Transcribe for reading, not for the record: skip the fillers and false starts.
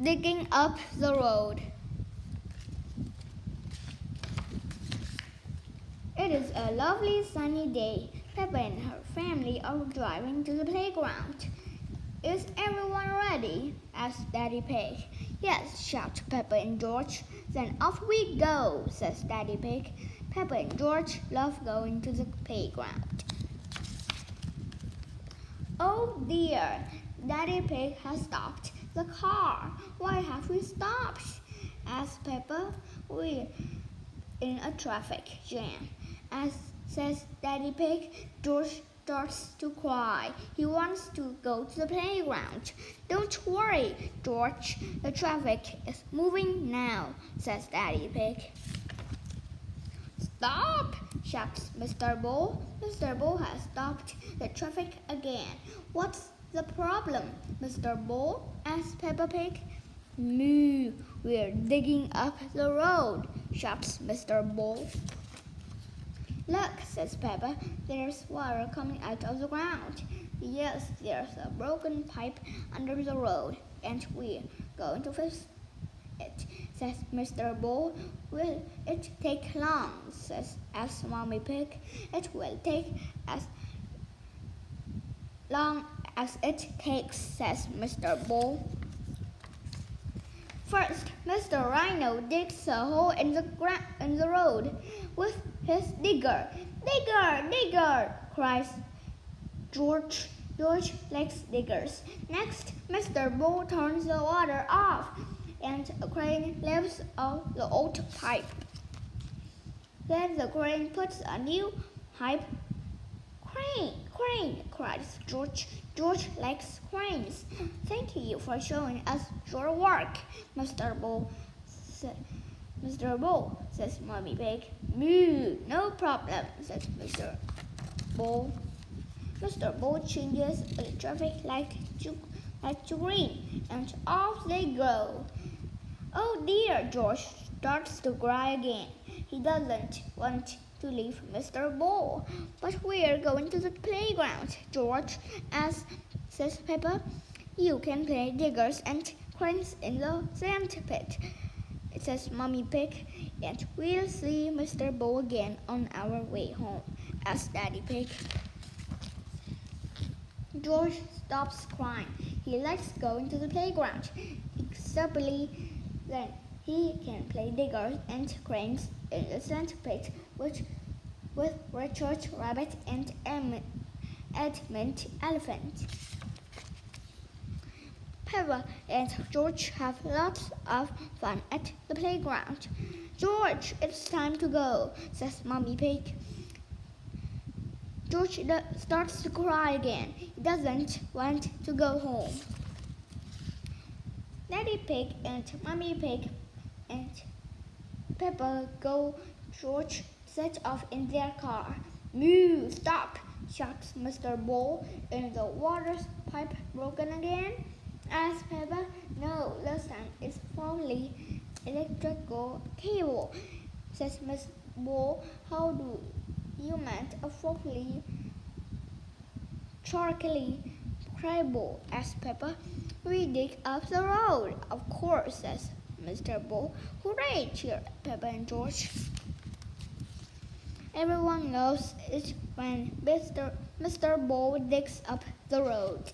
digging up the road. It is a lovely sunny day. Peppa and her family are driving to the playground. Is everyone ready? asked Daddy Pig. Yes, shout Peppa and George. Then off we go, says Daddy Pig. Peppa and George love going to the playground. Oh dear, Daddy Pig has stopped the car. Why have we stopped? asked Peppa. We're in a traffic jam. As says Daddy Pig, George starts to cry. He wants to go to the playground. Don't worry, George. The traffic is moving now, says Daddy Pig. Stop! shouts Mr. Bull. Mr. Bull has stopped the traffic again. What's the problem, Mr. Bull? asked Peppa Pig. Moo! We're digging up the road, shouts Mr. Bull. Look, says Peppa, there's water coming out of the ground. Yes, there's a broken pipe under the road, and we're going to fix it, says Mr. Bull. Will it take long? asks Mommy Pig. It will take as long as it takes, says Mr. Bull. First, Mr. Rhino digs a hole in the road with his digger. Digger, digger, cries George. George likes diggers. Next, Mr. Bull turns the water off and a crane lifts out the old pipe. Then the crane puts a new pipe. Crane, crane, cries George. George likes cranes. Thank you for showing us your work, Mr. Bull. Mr. Bull, says Mommy Pig. Moo, no problem, says Mr. Bull. Mr. Bull changes the traffic light to green, and off they go. Oh dear, George starts to cry again. He doesn't want to leave Mr. Bull. But we're going to the playground, George, says Peppa. You can play diggers and cranes in the sand pit, says Mommy Pig, and we'll see Mr. Bull again on our way home, asks Daddy Pig. George stops crying. He likes going to the playground, especially then he can play diggers and cranes in the sand pit, with Richard Rabbit and Edmund Elephant. Peppa and George have lots of fun at the playground. George, it's time to go, says Mommy Pig. George starts to cry again. He doesn't want to go home. Daddy Pig and Mommy Pig and Peppa go. George sets off in their car. Moo! Stop! shouts Mr. Bull. Is the water pipe broken again? asks Peppa. No, this time it's probably electrical cable, says Miss Bull. How do you meant a faulty charcoal cable? asks Peppa. We dig up the road, of course, says Mr. Bull. Hooray! cheer Peppa and George. Everyone loves it when Mr. Bull digs up the road.